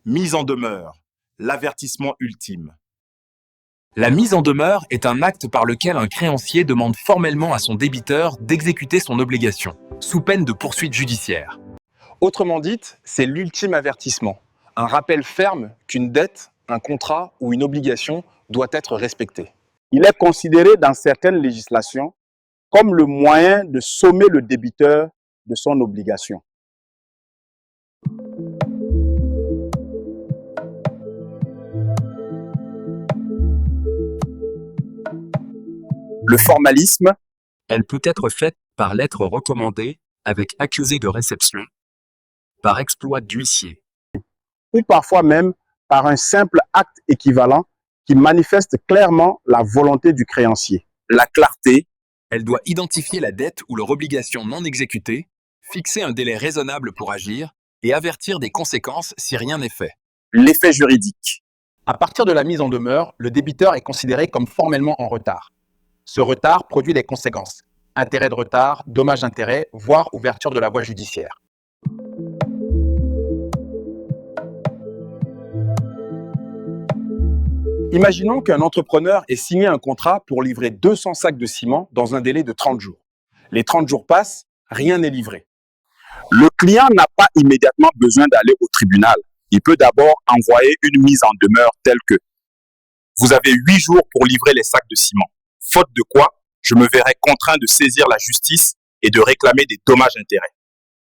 Mise en demeure, l'avertissement ultime. La mise en demeure est un acte par lequel un créancier demande formellement à son débiteur d'exécuter son obligation, sous peine de poursuite judiciaire. Autrement dit, c'est l'ultime avertissement, un rappel ferme qu'une dette, un contrat ou une obligation doit être respectée. Il est considéré dans certaines législations comme le moyen de sommer le débiteur de son obligation. Le formalisme, Elle peut être faite par lettre recommandée avec accusé de réception, par exploit d'huissier, ou parfois même par un simple acte équivalent qui manifeste clairement la volonté du créancier. la clarté, elle doit identifier la dette ou leur obligation non exécutée, fixer un délai raisonnable pour agir et avertir des conséquences si rien n'est fait. l'effet juridique. À partir de la mise en demeure, le débiteur est considéré comme formellement en retard. Ce retard produit des conséquences. Intérêt de retard, dommages d'intérêt, voire ouverture de la voie judiciaire. Imaginons qu'un entrepreneur ait signé un contrat pour livrer 200 sacs de ciment dans un délai de 30 jours. Les 30 jours passent, rien n'est livré. Le client n'a pas immédiatement besoin d'aller au tribunal. Il peut d'abord envoyer une mise en demeure telle que « Vous avez 8 jours pour livrer les sacs de ciment. Faute de quoi, je me verrai contraint de saisir la justice et de réclamer des dommages-intérêts. »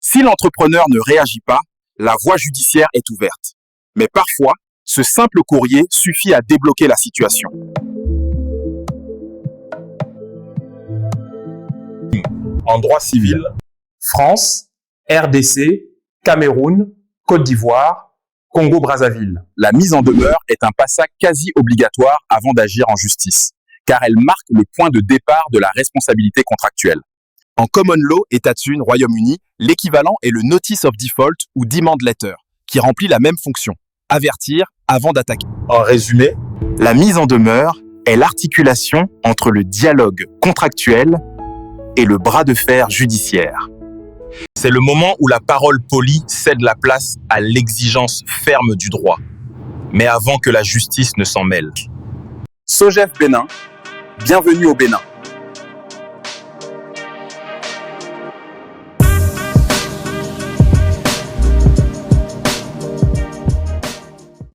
Si l'entrepreneur ne réagit pas, la voie judiciaire est ouverte. Mais parfois, ce simple courrier suffit à débloquer la situation. En droit civil, France, RDC, Cameroun, Côte d'Ivoire, Congo-Brazzaville. La mise en demeure est un passage quasi obligatoire avant d'agir en justice, car elle marque le point de départ de la responsabilité contractuelle. En common law États-Unis, Royaume-Uni, l'équivalent est le notice of default ou demand letter, qui remplit la même fonction, avertir avant d'attaquer. En résumé, la mise en demeure est l'articulation entre le dialogue contractuel et le bras de fer judiciaire. C'est le moment où la parole polie cède la place à l'exigence ferme du droit, mais avant que la justice ne s'en mêle. Sogef Bénin, bienvenue au Bénin.